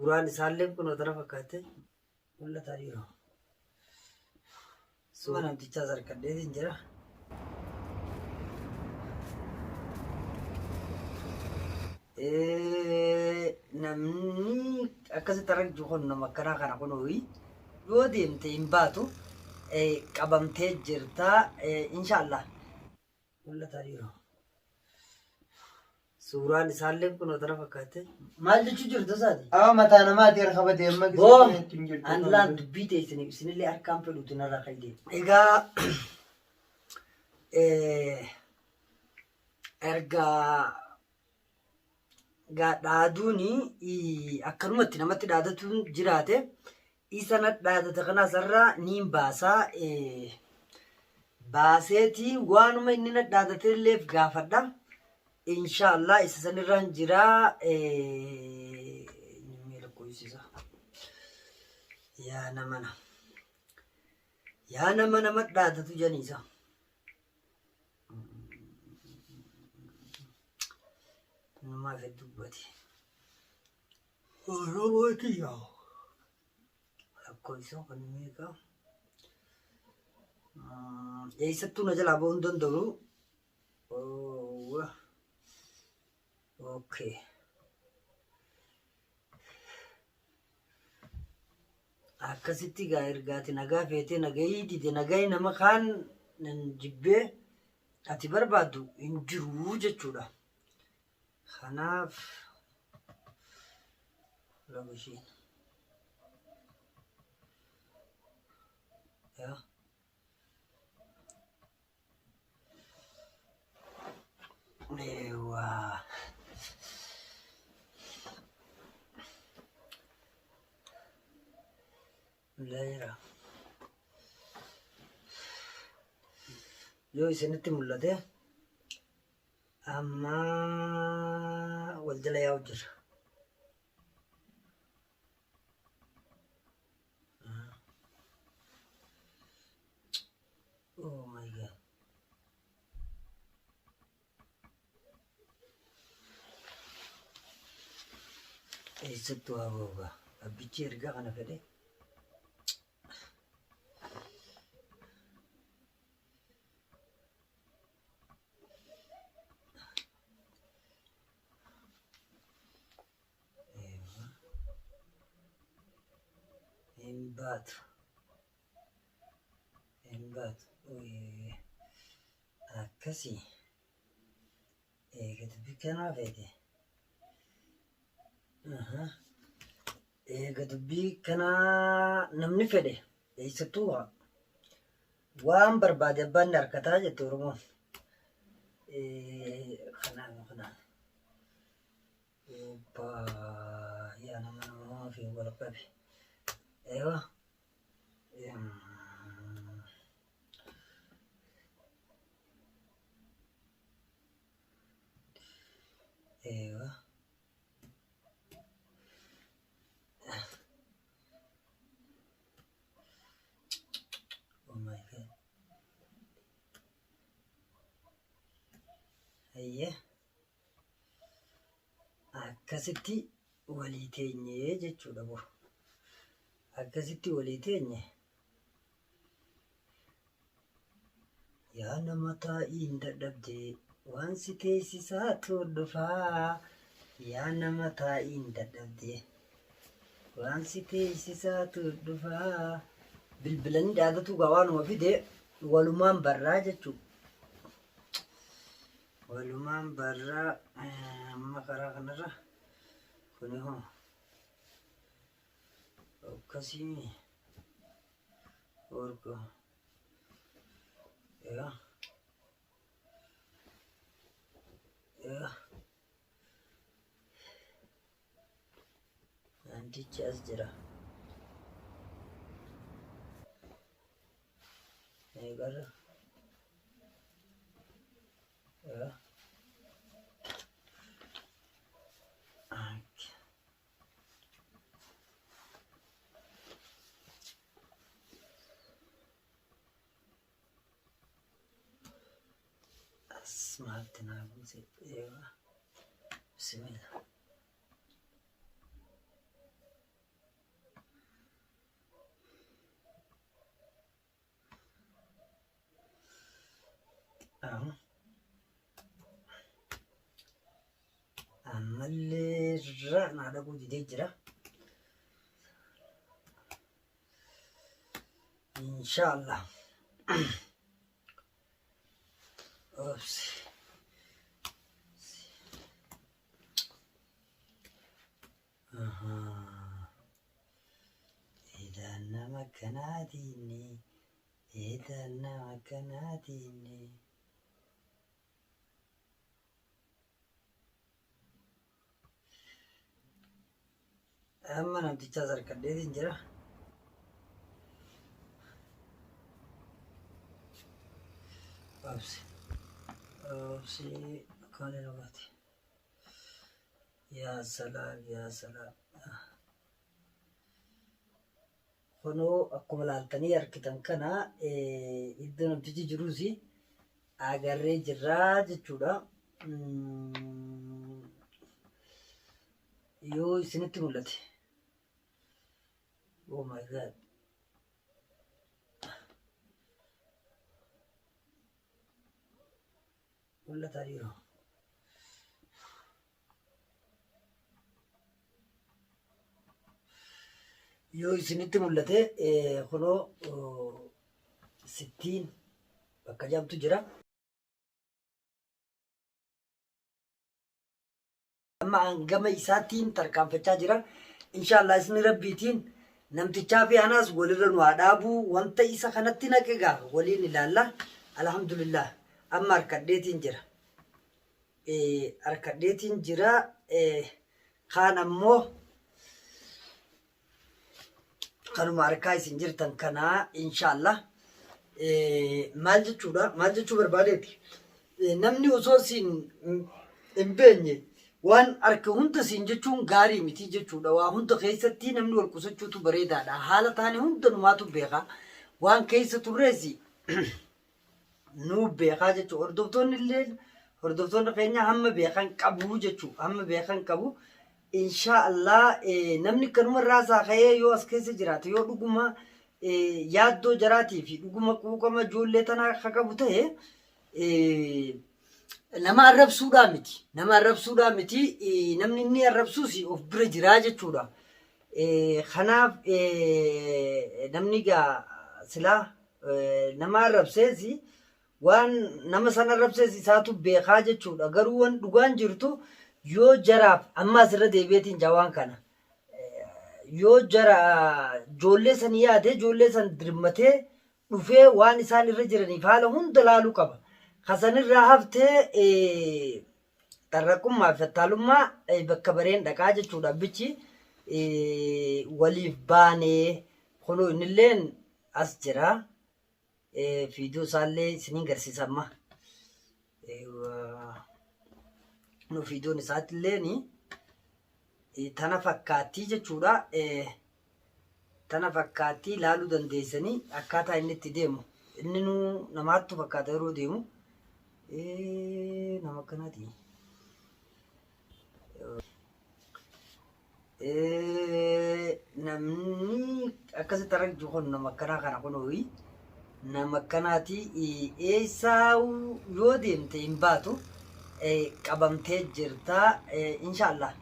Suuraan isaallee kun otara fakkaate mul'ataa jiru. Suura namtichaa sarkaddeetiin jira. Namni akkasitti argaa kun nama akkanaa kana kun yoo deemte hin baatu qabamtee jirta inshaallah mul'ataa jiru. Suuraan isaallee kun otara fakkaate maal jechuu jirtu isaati? Mataa namaati harka batee amma Anlaan dubbii teessanii isinillee harkaan fedhuutu narraa fayyadee. Egaa erga dhaaduun akkanumatti namatti dhaadatuun jiraate isa na dhaadata kanasarraa niin baasaa baaseeti waanuma inni na dhaadateelleef gaafadha. Inshaallah isa sanirraan jiraa yaa nama nama dhaadatu janiisa. Namaaf dubbate oromooti yaa rakkoo isaa kan meeqa eessattuu na jalaa ba'uu hin danda'u. Okay. Akkasitti gaa ergaati nagaa feetee nagahii dide nagahii nama kaan nan jibbee ati barbaaddu hin jiru jechuudha. Kanaaf labashiin yaa eewwaa Leera yoo isinitti mul'ate amma wal jala yaa'u jira. Oh my God. Eessattuu haa ba'uugaa abbichi ergaa kana fedhe. Embaatu akkasii eega dubbii kanaa fedhe eega dubbii kanaa namni fedhe eessattuu waan barbaade abbaan harkataa jette Oromoon. Kanaan yaa nama fi wal qabe eewa eewa oh my God. Akkasitti walii teenyee jechuudha boru. Akkasitti walii teenye yaa nama taa'ii hin dadhabdee waan si teessisaa dhufaa yaa nama taa'ii hin dadhabdee waan si teessisaa dhufaa bilbilanii dhaadatu gaa waanuma fide walumaan barraa jechuudha. Walumaan barraa amma karaa kanarra kuni hoo akkasii orgo yaa nantichi as jira eegarra yaa Smartena buzi ewa bismillah naa dhaquu didee jira. Inshallah. Oops. Idan nama kanaatini, idan nama kanaatini. Amma namticha sarkadheetiin jira. Oops. Akkana namaati. Yaa salaam, yaa salaam. Kunoo akkuma laaltanii argitan kana iddoo namtichi jirus agarree jirraa jechuudha. Yoo isinitti mul'ate. Oh my God. Mul'ataa jiru. Yoo isinitti mul'ate kunoo 60 bakka jamtu jira. Amma gama isaatiin tarkaanfachaa jira. Inshallah isni rabbiitiin namtichaa fi anaas walirra nu haa dhaabuu. Wanta isa kanatti naqe gaafa waliin ilaalla. Alhamdulillah. Amma harkadheetiin jira. Harkadheetiin jira. Kaan ammoo kanuma harkaa isin jirtan kana inshallah maal jechuudha? Maal jechuu barbaadeeti? Namni osoo isin hin beenye waan harka hunda isin jechuun gaarii miti jechuudha. Waa hunda keessatti namni wal qusachuutu bareedaadha. Haala taane hundumaatu beeka. Waan keessa turreesi nu beekaa jechuudha. Hordoftoonni illee hordoftoonni keenya hamma beekan qabu jechuudha. Hamma beekan qabu. Inshallah namni kanuma raasaa ka'ee yoo as keessa jiraate yoo dhuguma yaaddoo jaraatii fi dhuguma quuqama ijoollee tanaa akka qabu ta'e nama arrabsuudhaa miti. Nama arrabsuudhaa miti. Namni inni arrabsuus of bira jiraa jechuudha. Kanaaf namni gaa silaa nama arrabsees waan nama sana arrabsees isaatu beekaa jechuudha. Garuu waan dhugaan jirtu yoo jaraaf amma asirra deebi'eetiin jawaan kana yoo jara ijoollee san yaade ijoollee san dirmatee dhufee waan isaan irra jiraniif haala hunda laaluu qaba. Kasanirraa haftee tarraqummaa fi attaalummaa bakka bareen dhaqaa jechuudha. Bichi waliif baanee kunoo innilleen as jira. Fiidiyoo isaallee isiniin garsiisamma. Nu fiidiyoon isaatiilleen tana fakkaattii jechuudha. Tana fakkaattii ilaaluu dandeessanii akkaataa inni itti deemu. Inni nu namaattu fakkaata yeroo deemu. Nama akkanaati. Namni akkasitti argaa kun nama akkanaa kana kunooyi. Nama akkanaati eessaa yoo deemte hin baatu. Qabamtee jirta inshallah.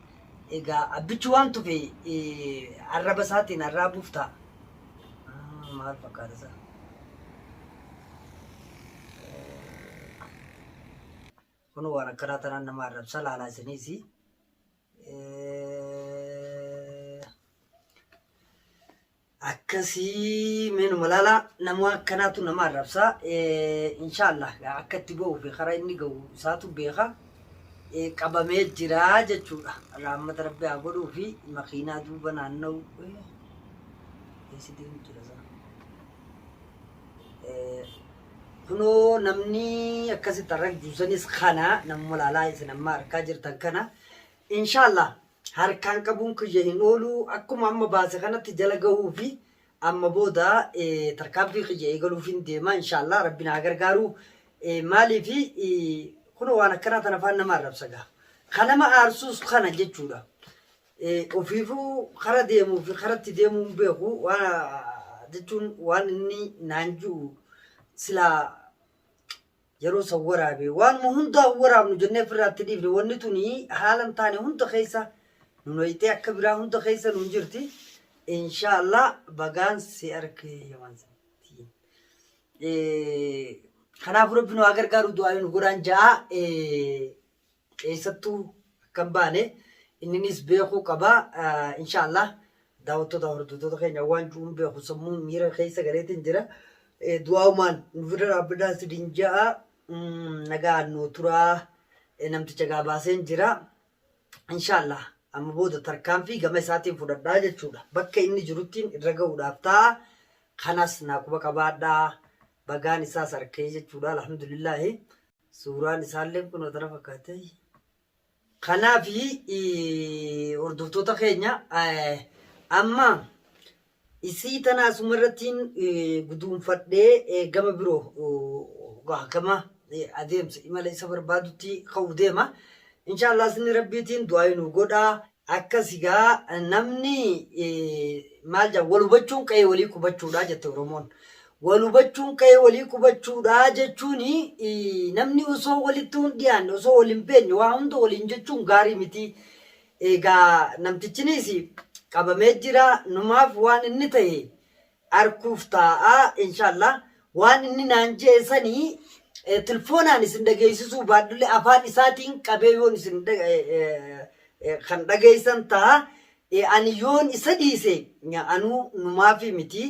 Egaa abbichi waan tufe arraba isaatiin arraabuuf ta'a. Maal fakkaata isaa? Kun waan akkanaa tanaan nama arrabsa laalaa isiniis. Akkasii meenuma laala nama akkanaatu nama arrabsa. Inshallah akka itti ga'uu fi karaa inni ga'u isaatu beeka. Qabamee jira jechuudha. Rahmata Rabbi haa godhuu fi makiinaa duuba naanna'u. Kunoo namni akkasitti arrabsu sanis kana namuma laalaa isin amma harkaa jirtan kana. Inshallah harkaan qabuun kiyya hin oolu akkuma amma baase kanatti jala gahuu fi amma booda tarkaanfii kiyya eegaluuf hin deema inshallah rabbi naa gargaaru. Maaliifi kunoo waan akkanaa tana afaan nama arrabsa gaa. Kanama aarsuus kana jechuudha. Ofiifuu kara deemuu fi karatti deemuu hin beeku waan jechuun waan inni naan jiru silaa yeroo san waraabe waan hundaa waraabnu jennee ofirraatti dhiifne wanni tuni haalan taane hunda keessa nunoyitee akka biraa hunda keessa nuun jirti inshaallah bagaan si arkee yaman santiin kanaafuu rabbi nu haa gargaaru du'aa nu godhaan ja'a eessattuu akkan baane inninis beekuu qaba inshaallah daawwattoota hordoftoota keenya waan jiruun beeku sammuun miira keessa galeetiin jira du'aa'umaan nu bira dhaabbataa sidiin ja'a nagaan nu turaa namticha gaabaaseen jira inshaallah amma booda tarkaanfii gama isaatiin fudhadhaa jechuudha bakka inni jiruttiin irra ga'uudhaaf ta'a kanas naaquba qabaadhaa bagaan isaas arkee jechuudha alhamdulillahi suuraan isaallee kun otara fakkaate kanaafi hordoftoota keenya amma isii tana asumarrattiin guduunfadhee gama biroo gama adeemsa imala isa barbaadutti ka'uu deema inshaallah isin rabbiitiin du'aa nu godhaa akkasigaa namni maal jedha wal hubachuun qa'ee walii qubachuudha jette oromoon wal hubachuun qa'ee walii qubachuudha jechuun namni osoo walitti hin dhiyaanne osoo wal hin beekne waa hunda waliin jechuun gaarii miti egaa namtichinis qabamee jira numaaf waan inni ta'e arkuuf taa'a inshaallah waan inni naan jeesanii telefoonaan isin dhageessisuu baaddulee afaan isaatiin qabee yoon isin kan dhageessan ta'a ani yoon isa dhiise anuu numaafi miti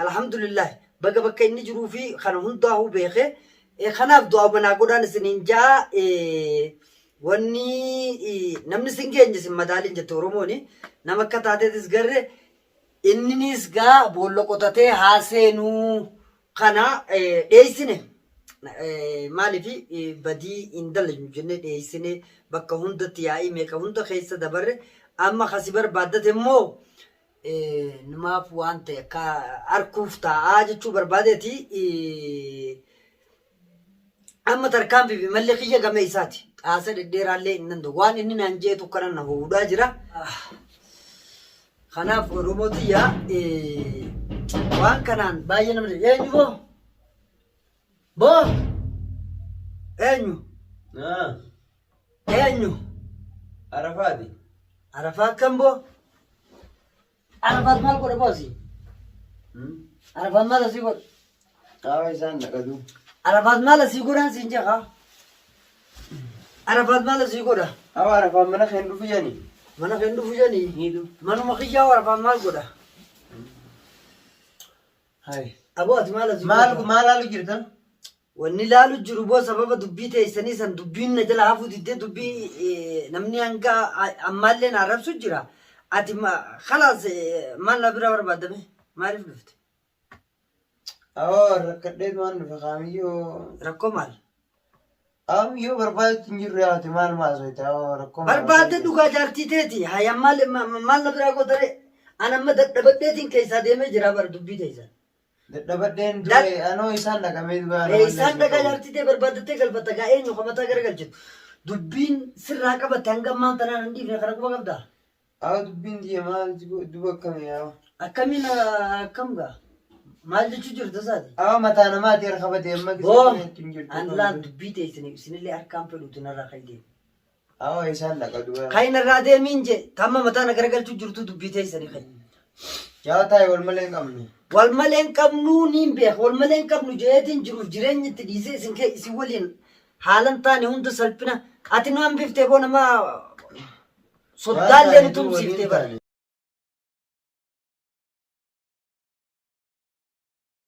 alhamdulillah baga bakka inni jiruu fi kana hundaa'uu beeke kanaaf du'aa manaa godhaan isiniin ja'a wanni namni sin geenye isin madaaliin jette oromooni nama akka taateetis garre inninis gaa boolla qotatee haaseenuu kana dheeysine maalifi badii hin dalagnu jenne dheeysine bakka hundatti yaa'ii meeqa hunda keessa dabarre amma kasi barbaaddate immoo namaaf waan ta'e akka arkuuf taa'aa jechuu barbaadeeti amma tarkaanfiif mallee kiyya game isaati xaasa dhedheeraallee hin danda'u waan inni naan jeetu kana na hubudhaa jira kanaaf oromootiya waan kanaan baay'ee namni eenyu boo eenyu eenyu Arafaati. Arafaat kan boo Arafaat maal godhe boosi Arafaat maal asii godhe Qaama isaan naqatu. Arafaat maal asii godhaan siin jeqa Arafaat maal asii godha Awa Arafaan mana keen dhufu jani. mana keen dhufu janii Hiidu. manuma kiyyaa Arafaat maal godha Hai. aboo ati maal asii Maal haalu jirtan? wanni laalu jiru boo sababa dubbii teessanii san dubbiin na jala hafuu diddee dubbii namni hanga ammaallee na arrabsu jira ati khalaas maal na bira barbaadame maaliif dhufte Awa rakkadheet waan dhufe qaamiyyoo. rakkoo maal Qaamiyyoo barbaadetti hin jirre yaate maal maasoite awa rakkoo. barbaadde dhugaa jaartii teeti hayya maal na biraa godhare an amma dadhabadheetiin keessaa deemee jira bara dubbii teessan Dadhabadheen dure anoo isaan dhaqamee dubaa. isaan dhagaa jaartii ta'e barbaaddattee galfatta gaa eenyu qomataa garagalchitu dubbiin sirraa qabatte hanga ammaan tanaan hin dhiifne kana quba qabdaa Awa dubbiin diye maal duba akkamii awa. akkamiin akkam gaa maal jechuu jirtu isaati Awa mataa namaati harka qabatee amma boo hin jirtu. an laan dubbii ta'e isinillee harkaan fedhuutu narraa kan deemu Awa isaan dhaqa dubaa. kan narraa deemiin je tamma mataa na garagalchuu jirtu dubbii ta'e isanii kan Jaataa wal malee hin qabnu. wal malee hin qabnu niin beeka wal malee hin qabnu jeetiin jiruuf jireenya itti dhiisee isin waliin haalan taane hunda salphina ati nu hambiftee boo nama soddaallee nu tumsiiftee bara